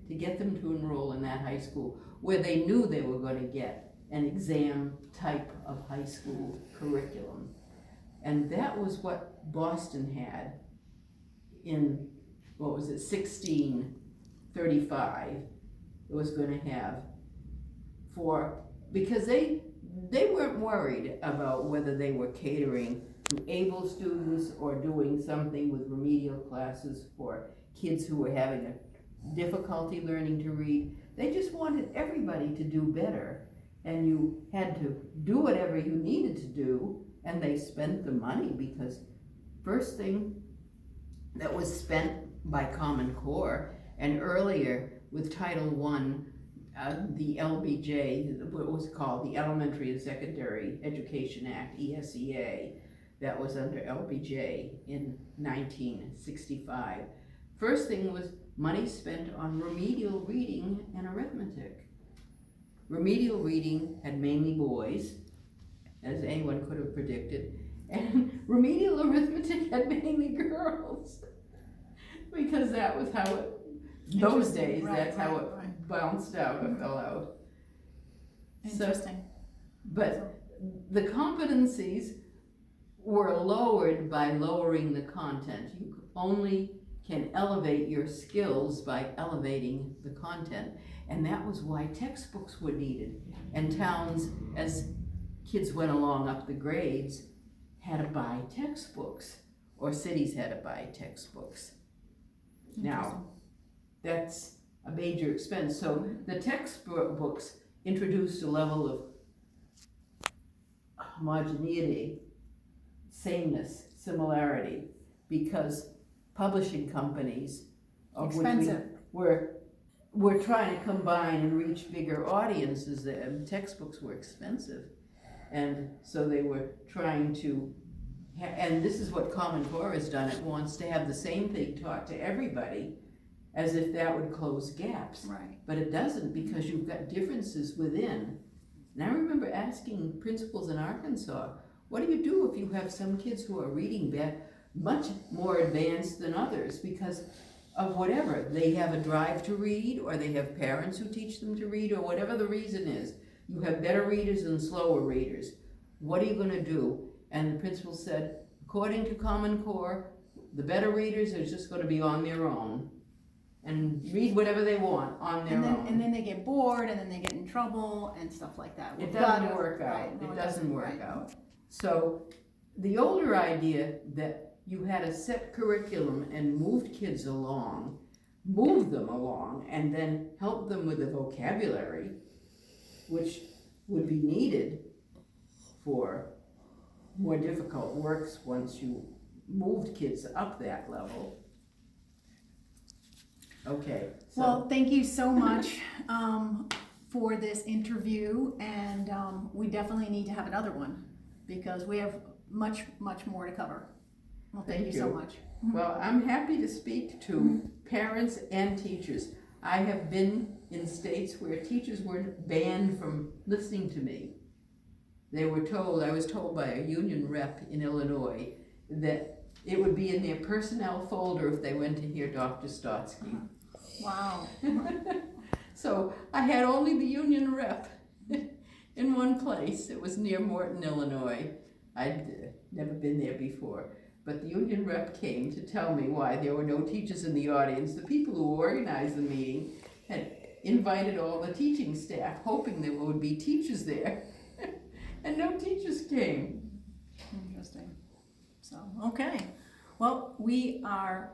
to get them to enroll in that high school where they knew they were going to get an exam type of high school curriculum. And that was what Boston had in, what was it, 1635. It was going to have because they weren't worried about whether they were catering to able students or doing something with remedial classes for kids who were having a difficulty learning to read. They just wanted everybody to do better, and you had to do whatever you needed to do, and they spent the money, because first thing that was spent by Common Core and earlier with Title I, the LBJ, what was called the Elementary and Secondary Education Act, ESEA, that was under LBJ in 1965. First thing was money spent on remedial reading and arithmetic. Remedial reading had mainly boys, as anyone could have predicted, and remedial arithmetic had mainly girls, because that was how it, those days, that's how it bounced out or fell out. Interesting. So, but the competencies were lowered by lowering the content. You only can elevate your skills by elevating the content. And that was why textbooks were needed. And towns, as kids went along up the grades, had to buy textbooks, or cities had to buy textbooks. Now, that's a major expense. So the textbooks introduced a level of homogeneity, sameness, similarity, because publishing companies, of which we're trying to combine and reach bigger audiences. Textbooks were expensive, and so they were trying to, and this is what Common Core has done. It wants to have the same thing taught to everybody, as if that would close gaps. Right. But it doesn't, because you've got differences within. And I remember asking principals in Arkansas, what do you do if you have some kids who are reading much more advanced than others because of whatever? They have a drive to read, or they have parents who teach them to read, or whatever the reason is. You have better readers and slower readers. What are you going to do? And the principal said, according to Common Core, the better readers are just going to be on their own and read whatever they want on their own. And then they get bored, and then they get in trouble and stuff like that. It doesn't work out. Right. No, it doesn't work right. out. So the older idea that you had a set curriculum and moved kids along, moved them along, and then helped them with the vocabulary, which would be needed for more difficult works once you moved kids up that level. Okay. So. Well, thank you so much for this interview, and we definitely need to have another one, because we have much more to cover. Well, thank you so much. Well, I'm happy to speak to parents and teachers. I have been in states where teachers were banned from listening to me. I was told by a union rep in Illinois that it would be in their personnel folder if they went to hear Dr. Stotsky. Wow. So I had only the union rep in one place. It was near Morton, Illinois. I'd never been there before. But the union rep came to tell me why there were no teachers in the audience. The people who organized the meeting had invited all the teaching staff, hoping there would be teachers there. And no teachers came. Interesting. So, okay. Well, we are